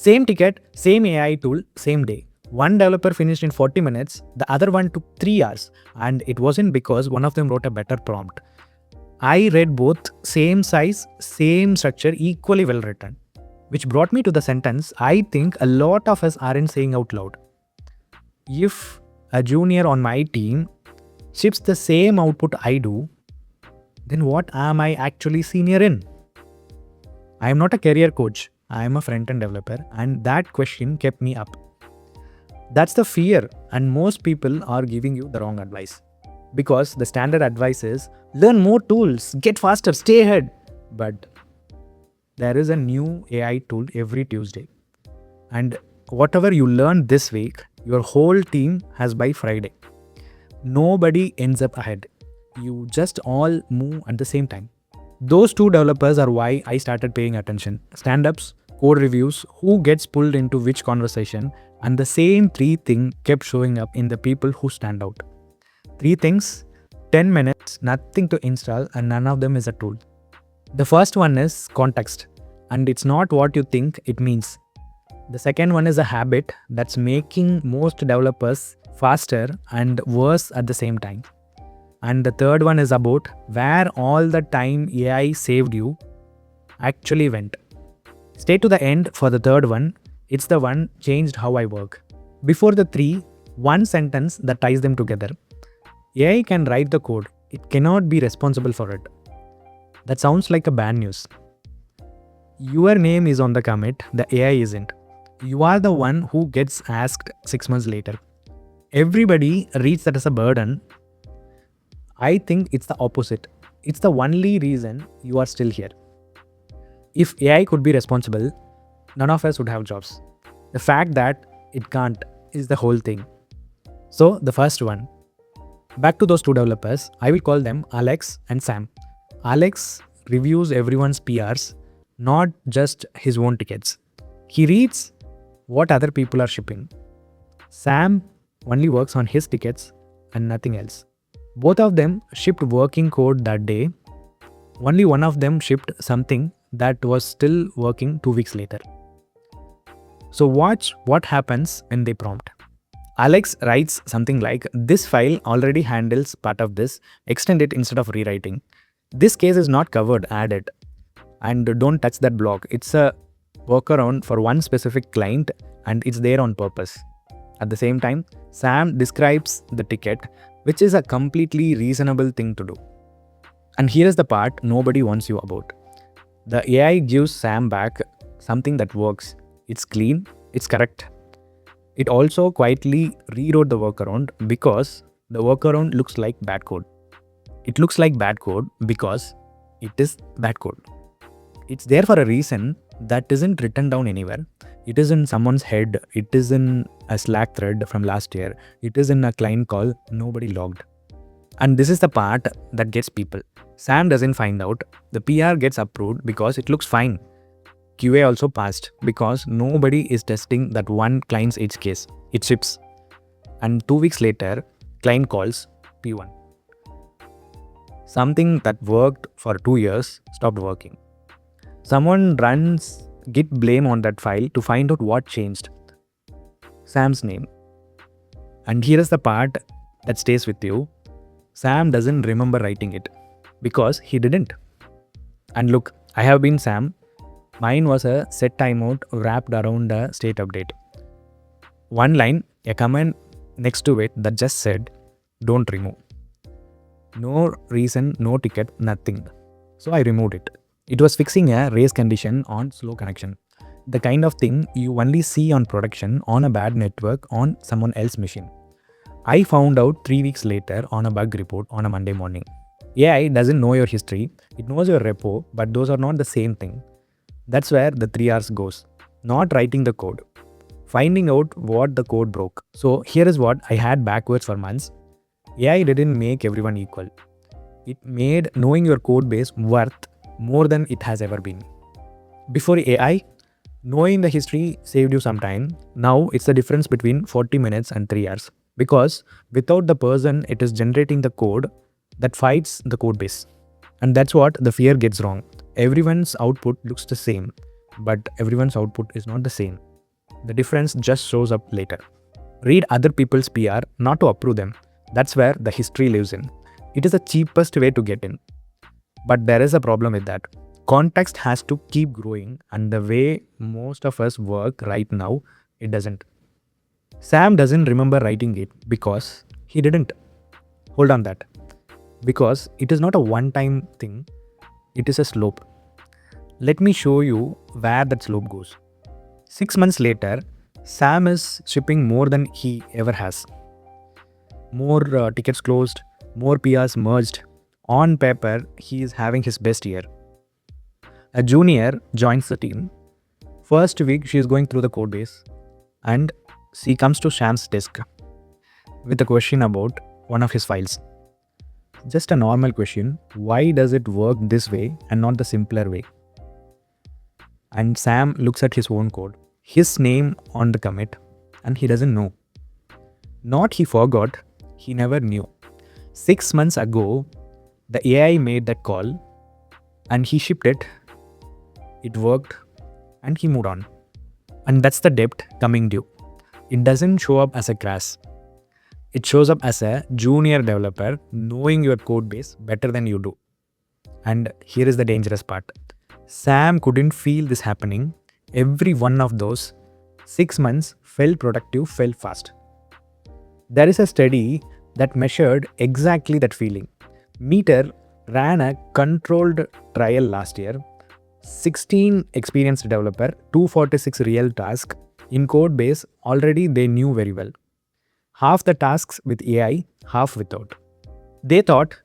Same ticket, same AI tool, same day. One developer finished in 40 minutes, the other one took 3 hours, and it wasn't because one of them wrote a better prompt. I read both, same size, same structure, equally well written. Which brought me to the sentence I think a lot of us aren't saying out loud. If a junior on my team ships the same output I do, then what am I actually senior in? I am not a career coach, I am a front-end developer, and that question kept me up. That's the fear, and most people are giving you the wrong advice. Because the standard advice is learn more tools, get faster, stay ahead. But there is a new AI tool every Tuesday. And whatever you learn this week, your whole team has by Friday. Nobody ends up ahead. You just all move at the same time. Those two developers are why I started paying attention. Stand-ups, code reviews, who gets pulled into which conversation, and the same three things kept showing up in the people who stand out. 3 things, 10 minutes, nothing to install, and none of them is a tool. The first one is context, and it's not what you think it means. The second one is a habit that's making most developers faster and worse at the same time. And the third one is about where all the time AI saved you actually went. Stay to the end for the third one. It's the one changed how I work. Before the three, one sentence that ties them together. AI can write the code. It cannot be responsible for it. That sounds like a bad news. Your name is on the commit, the AI isn't. You are the one who gets asked 6 months later. Everybody reads that as a burden. I think it's the opposite. It's the only reason you are still here. If AI could be responsible, none of us would have jobs. The fact that it can't is the whole thing. So, the first one. Back to those two developers, I will call them Alex and Sam. Alex reviews everyone's PRs, not just his own tickets. He reads what other people are shipping. Sam only works on his tickets and nothing else. Both of them shipped working code that day. Only one of them shipped something that was still working 2 weeks later. So watch what happens when they prompt. Alex writes something like, this file already handles part of this, extend it instead of rewriting. This case is not covered, add it. And don't touch that block. It's a workaround for one specific client and it's there on purpose. At the same time, Sam describes the ticket, which is a completely reasonable thing to do. And here is the part nobody wants you about. The AI gives Sam back something that works. It's clean, it's correct. It also quietly rewrote the workaround because the workaround looks like bad code. It looks like bad code because it is bad code. It's there for a reason that isn't written down anywhere. It is in someone's head. It is in a Slack thread from last year. It is in a client call nobody logged. And this is the part that gets people. Sam doesn't find out. The PR gets approved because it looks fine. QA also passed because nobody is testing that one client's edge case. It ships. And 2 weeks later, client calls P1. Something that worked for 2 years stopped working. Someone runs git blame on that file to find out what changed. Sam's name. And here is the part that stays with you. Sam doesn't remember writing it because he didn't. And look, I have been Sam. Mine was a set timeout wrapped around a state update. One line, a comment next to it that just said, don't remove. No reason, no ticket, nothing. So I removed it. It was fixing a race condition on slow connection. The kind of thing you only see on production on a bad network on someone else's machine. I found out 3 weeks later on a bug report on a Monday morning. AI doesn't know your history. It knows your repo, but those are not the same thing. That's where the 3 R's goes. Not writing the code. Finding out what the code broke. So here is what I had backwards for months. AI didn't make everyone equal. It made knowing your code base worth more than it has ever been. Before AI, knowing the history saved you some time. Now it's the difference between 40 minutes and 3 hours. Because without the person, it is generating the code that fights the code base. And that's what the fear gets wrong. Everyone's output looks the same, but everyone's output is not the same. The difference just shows up later. Read other people's PR, not to approve them. That's where the history lives in. It is the cheapest way to get in. But there is a problem with that. Context has to keep growing, and the way most of us work right now, it doesn't. Sam doesn't remember writing it because he didn't. Hold on that. Because it is not a one-time thing, it is a slope. Let me show you where that slope goes. 6 months later, Sam is shipping more than he ever has. More tickets closed, more PRs merged. On paper, he is having his best year. A junior joins the team. First week, she is going through the code base and she comes to Sam's desk with a question about one of his files. Just a normal question. Why does it work this way and not the simpler way? And Sam looks at his own code, his name on the commit, and he doesn't know. Not he forgot, he never knew. 6 months ago, the AI made that call and he shipped it. It worked and he moved on. And that's the debt coming due. It doesn't show up as a crash. It shows up as a junior developer knowing your code base better than you do. And here is the dangerous part. Sam couldn't feel this happening. Every one of those 6 months felt productive, felt fast. There is a study that measured exactly that feeling. METR ran a controlled trial last year. 16 experienced developer, 246 real tasks in code base already they knew very well. Half the tasks with AI, half without. They thought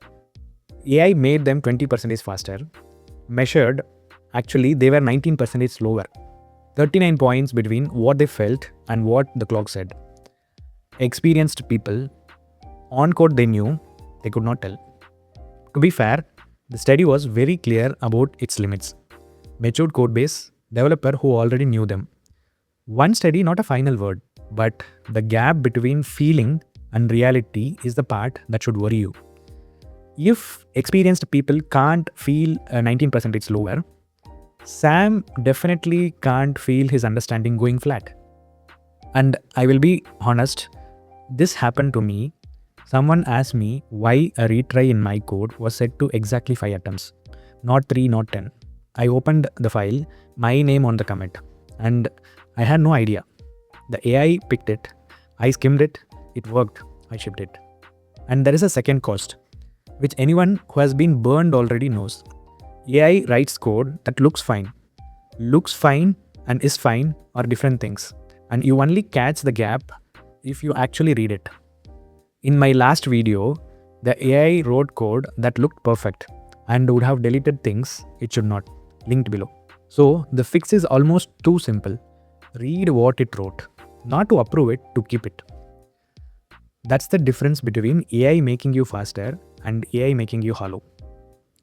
AI made them 20% faster. Measured, actually they were 19% slower. 39 points between what they felt and what the clock said. Experienced people, on code they knew, they could not tell. To be fair, the study was very clear about its limits. Matured code base, developer who already knew them. One study, not a final word, but the gap between feeling and reality is the part that should worry you. If experienced people can't feel 19% slower, Sam definitely can't feel his understanding going flat. And I will be honest, this happened to me. Someone asked me why a retry in my code was set to exactly 5 attempts, not 3, not 10. I opened the file, my name on the commit, and I had no idea. The AI picked it, I skimmed it, it worked, I shipped it. And there is a second cost, which anyone who has been burned already knows. AI writes code that looks fine. Looks fine and is fine are different things. And you only catch the gap if you actually read it. In my last video, the AI wrote code that looked perfect and would have deleted things it should not. Linked below. So the fix is almost too simple. Read what it wrote, not to approve it, to keep it. That's the difference between AI making you faster and AI making you hollow.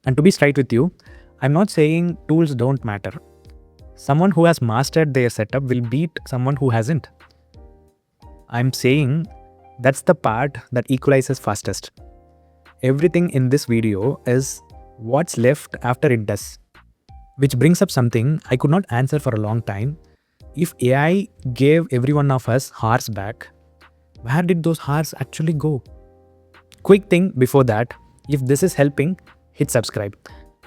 And to be straight with you, I'm not saying tools don't matter. Someone who has mastered their setup will beat someone who hasn't. I'm saying that's the part that equalizes fastest. Everything in this video is what's left after it does. Which brings up something I could not answer for a long time. If AI gave every one of us hours back, where did those hours actually go? Quick thing before that, if this is helping, hit subscribe.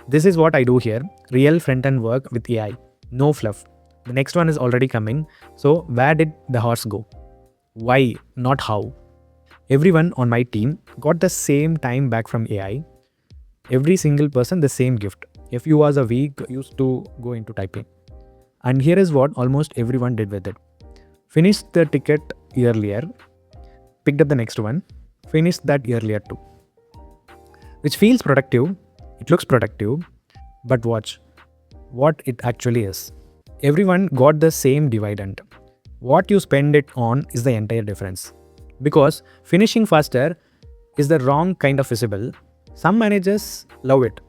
This is what I do here, real front-end work with AI, no fluff. The next one is already coming, so where did the horse go? Why, not how? Everyone on my team got the same time back from AI. Every single person the same gift. A few hours a week used to go into typing. And here is what almost everyone did with it. Finished the ticket earlier, picked up the next one, finished that earlier too. Which feels productive, it looks productive, but watch what it actually is. Everyone got the same dividend. What you spend it on is the entire difference. Because finishing faster is the wrong kind of visible. Some managers love it.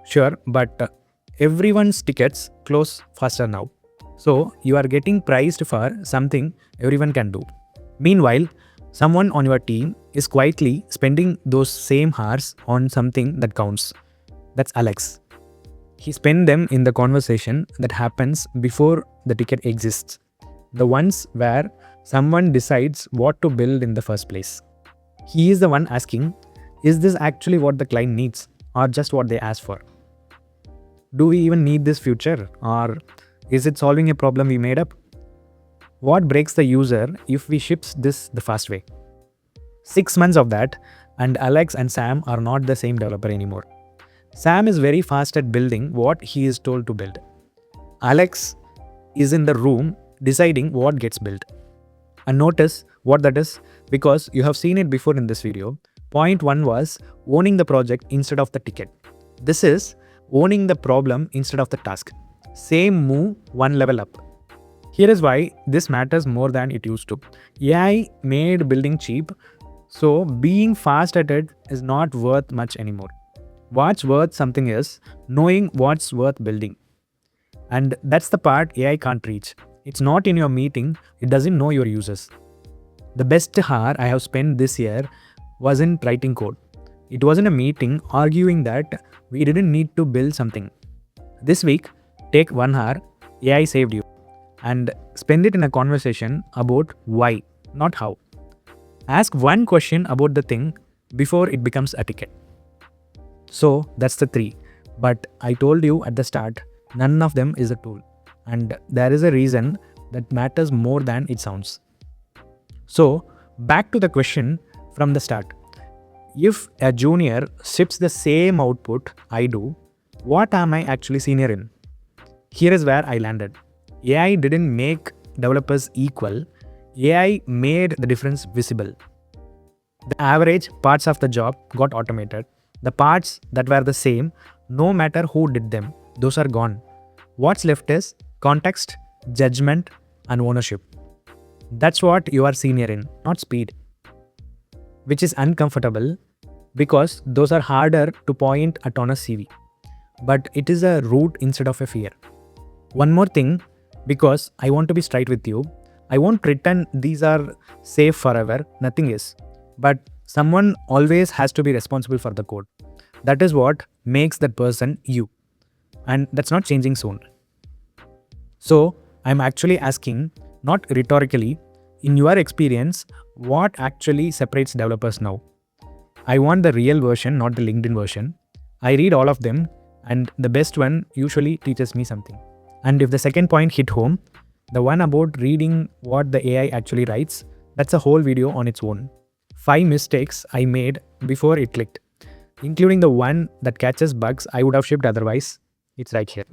Sure, but everyone's tickets close faster now. So you are getting priced for something everyone can do. Meanwhile, someone on your team is quietly spending those same hours on something that counts. That's Alex. He spent them in the conversation that happens before the ticket exists. The ones where someone decides what to build in the first place. He is the one asking, is this actually what the client needs or just what they ask for? Do we even need this feature, or is it solving a problem we made up? What breaks the user if we ship this the fast way? 6 months of that, and Alex and Sam are not the same developer anymore. Sam is very fast at building what he is told to build. Alex is in the room deciding what gets built. And notice what that is, because you have seen it before in this video. Point 1 was owning the project instead of the ticket. This is owning the problem instead of the task. Same move, one level up. Here is why this matters more than it used to. AI made building cheap, so being fast at it is not worth much anymore. What's worth something is knowing what's worth building. And that's the part AI can't reach. It's not in your meeting, it doesn't know your users. The best hour I have spent this year wasn't writing code. It wasn't a meeting arguing that we didn't need to build something. This week, take 1 hour, AI saved you, and spend it in a conversation about why, not how. Ask one question about the thing before it becomes a ticket. So that's the 3. But I told you at the start, none of them is a tool. And there is a reason that matters more than it sounds. So back to the question from the start. If a junior ships the same output I do, what am I actually senior in? Here is where I landed. AI didn't make developers equal. AI made the difference visible. The average parts of the job got automated. The parts that were the same, no matter who did them, those are gone. What's left is context, judgment, and ownership. That's what you are senior in, not speed. Which is uncomfortable because those are harder to point at on a CV. But it is a root instead of a fear. One more thing, because I want to be straight with you, I won't pretend these are safe forever, nothing is. But someone always has to be responsible for the code. That is what makes that person you. And that's not changing soon. So I'm actually asking, not rhetorically, in your experience, what actually separates developers now? I want the real version, not the LinkedIn version. I read all of them, and the best one usually teaches me something. And if the second point hit home, the one about reading what the AI actually writes, that's a whole video on its own. 5 mistakes I made before it clicked, including the one that catches bugs I would have shipped otherwise. It's right here.